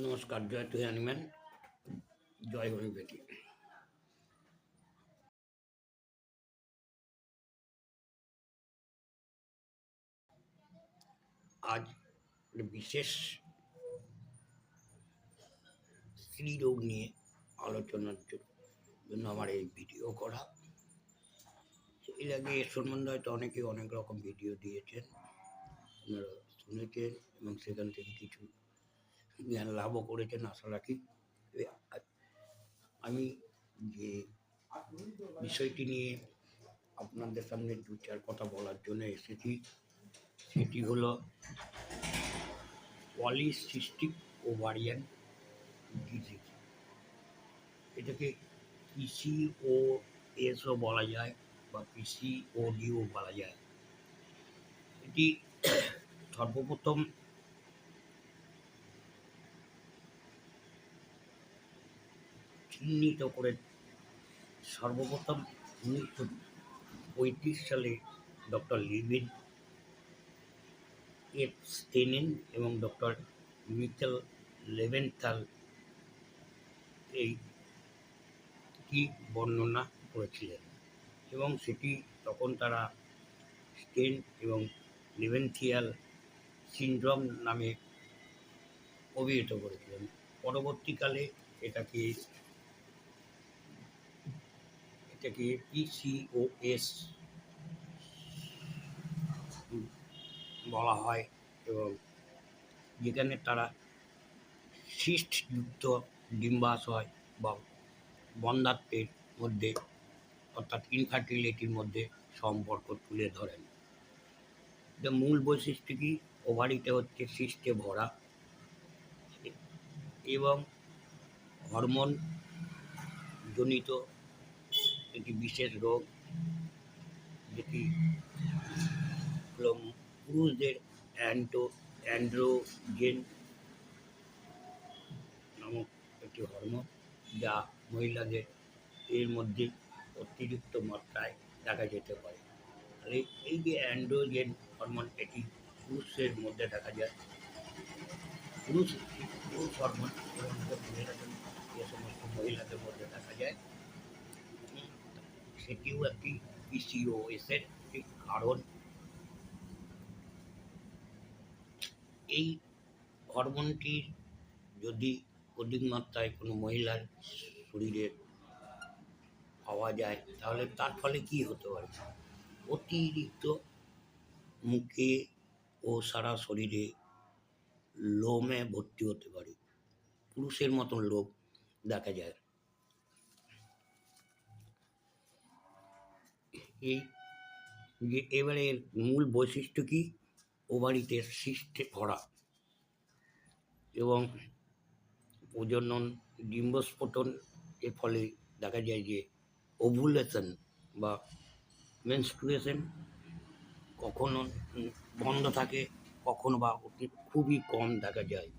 নমস্কার, জয় to animal, জয় হোমিওপ্যাথি। আজ বিশেষ স্ত্রী রোগ নিয়ে আলোচনার জন্য আমার এই ভিডিও করা। এর আগে এর সম্বন্ধে হয়তো অনেকে অনেক রকম ভিডিও দিয়েছেন, আপনারা শুনেছেন এবং সেখান থেকে কিছু জ্ঞান লাভও করেছেন আশা রাখি। আমি যে বিষয়টি নিয়ে আপনাদের সামনে দু চার কথা বলার জন্য এসেছি সেটি হলো পলিসিস্টিক ওভারিয়ান ডিজিজ। এটাকে পিসিওএসও বলা যায় বা পিসিওডিও বলা যায়। এটি সর্বপ্রথম চিহ্নিত করে 1935 সালে ডক্টর লিভিন এফ স্টেনেন এবং ডক্টর মিচেল লেভেনথাল এইটি বর্ণনা করেছিলেন এবং সেটি তখন তারা স্টেন এবং লেভেনথিয়াল সিনড্রোম নামে অভিহিত করেছিলেন। পরবর্তীকালে এটাকে পিসিওএস বলা হয় এবং যেখানে তারা সিস্টযুক্ত ডিম্বাশয় বা বন্ধ্যাত্বের মধ্যে অর্থাৎ ইনফার্টিলিটির মধ্যে সম্পর্ক তুলে ধরেন। মূল বৈশিষ্ট্য কি? ওভারিতে হচ্ছে সিস্টে ভরা এবং হরমোন জনিত একটি বিশেষ রোগ, যেটি হলো পুরুষদের অ্যান্ড্রোজেন নামক একটি হরমোন, যা মহিলাদের এর মধ্যে অতিরিক্ত মাত্রায় দেখা যেতে পারে। তাহলে এই যে অ্যান্ড্রোজেন হরমোন, এটি পুরুষের মধ্যে দেখা যায়। পুরুষ হরমোন যে সমস্ত মহিলাদের মধ্যে দেখা যায়, সেটিও একটি পিসিওএসের একটি কারণ। এই হরমোনটির যদি অধিক মাত্রায় কোনো মহিলার শরীরে পাওয়া যায়, তাহলে তার ফলে কি হতে পারে? অতিরিক্ত মুখে ও সারা শরীরে লোমে ভর্তি হতে পারে, পুরুষের মতন লোম দেখা যায়। এই যে এবারে মূল বৈশিষ্ট্য কি? ওভারিতে সিস্টে ভরা এবং প্রজনন ডিম্বস্ফোটন এর ফলে দেখা যায় যে ওভুলেশন বা মেনস্ট্রুয়েশন কখনো বন্ধ থাকে, কখনো বা খুবই কম দেখা যায়।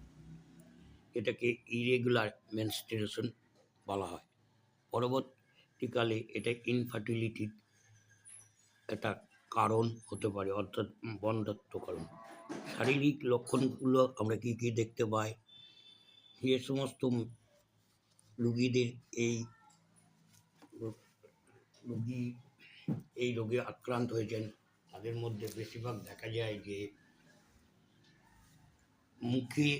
এটাকে ইরেগুলার মেনস্ট্রুয়েশন বলা হয়। পরবর্তীকালে এটা ইনফার্টিলিটির একটা কারণ হতে পারে, অর্থাৎ বন্ধ্যত্ব কারণ। শারীরিক লক্ষণগুলো আমরা কী কী দেখতে পাই? যে সমস্ত রোগীদের এই রোগে আক্রান্ত হয়েছেন, তাদের মধ্যে বেশিরভাগ দেখা যায় যে মুখে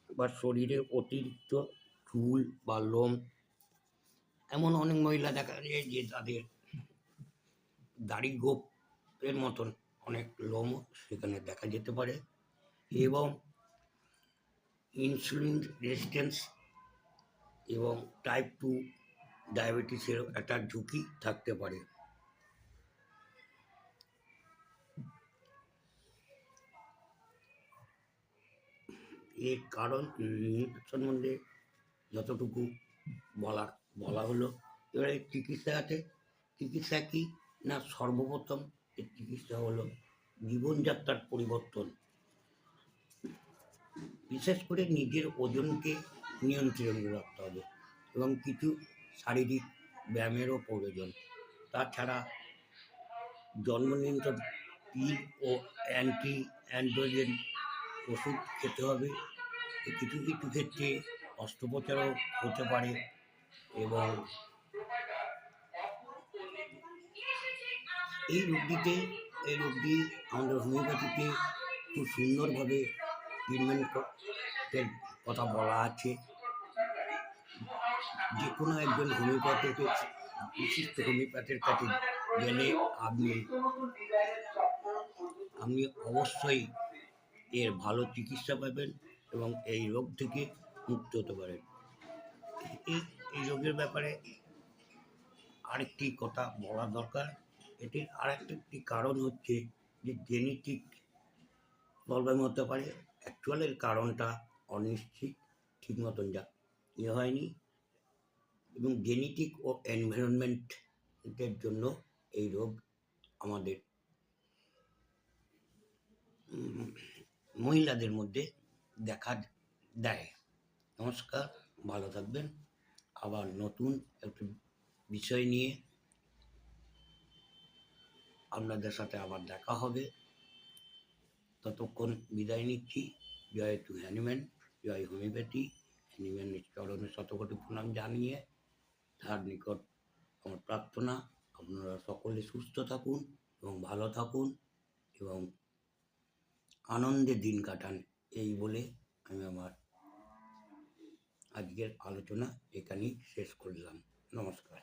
বা শরীরে অতিরিক্ত চুল বা লোম। এমন অনেক মহিলা দেখা যায় যে তাদের দাড়ি গোঁফের মতন অনেক লোম সেখানে দেখা যেতে পারে এবং ইনসুলিন রেজিস্ট্যান্স এবং টাইপ 2 ডায়াবেটিসের একটা ঝুঁকি থাকতে পারে। এর কারণ সম্বন্ধে যতটুকু বলা হলো। এবারে চিকিৎসা আছে। চিকিৎসা কি না, সর্বপ্রথম এর চিকিৎসা হলো জীবনযাত্রার পরিবর্তন, বিশেষ করে নিজের ওজনকে নিয়ন্ত্রণে রাখতে হবে এবং কিছু শারীরিক ব্যায়ামেরও প্রয়োজন। তাছাড়া জন্মনিয়ন্ত্রণ পিল ও অ্যান্টি অ্যান্ড্রোজেন ওষুধ খেতে হবে কিছু কিছু ক্ষেত্রে অস্ত্রোপচারও হতে পারে এবং এই রোগটি আমাদের হোমিওপ্যাথিতে খুব সুন্দরভাবে ট্রিটমেন্টের কথা বলা আছে। যে কোনো একজন বিশিষ্ট হোমিওপ্যাথের কাছে গেলে আপনি অবশ্যই এর ভালো চিকিৎসা পাবেন এবং এই রোগ থেকে মুক্ত হতে পারেন। এই রোগের ব্যাপারে আরেকটি কথা বলা দরকার। এটির আরেকটি কারণ হচ্ছে যে জেনেটিক প্রবলেম হতে পারে। অ্যাকচুয়ালের কারণটা অনিশ্চিত, ঠিক মতন হয়নি এবং জেনেটিক ও এনভায়রনমেন্টের জন্য এই রোগ আমাদের মহিলাদের মধ্যে দেখা দেয়। নমস্কার, ভালো থাকবেন। আবার নতুন একটি বিষয় নিয়ে আপনাদের সাথে আবার দেখা হবে। ততক্ষণ বিদায় নিচ্ছি। জয় টু হ্যানিম্যান, জয় হোমিওপ্যাথি। হ্যানিম্যানের চরণে শতকোটি প্রণাম জানিয়ে তার নিকট আমার প্রার্থনা আপনারা সকলে সুস্থ থাকুন এবং ভালো থাকুন এবং আনন্দে দিন কাটান। এই বলে আমি আমার আজকের আলোচনা এখানেই শেষ করলাম। নমস্কার।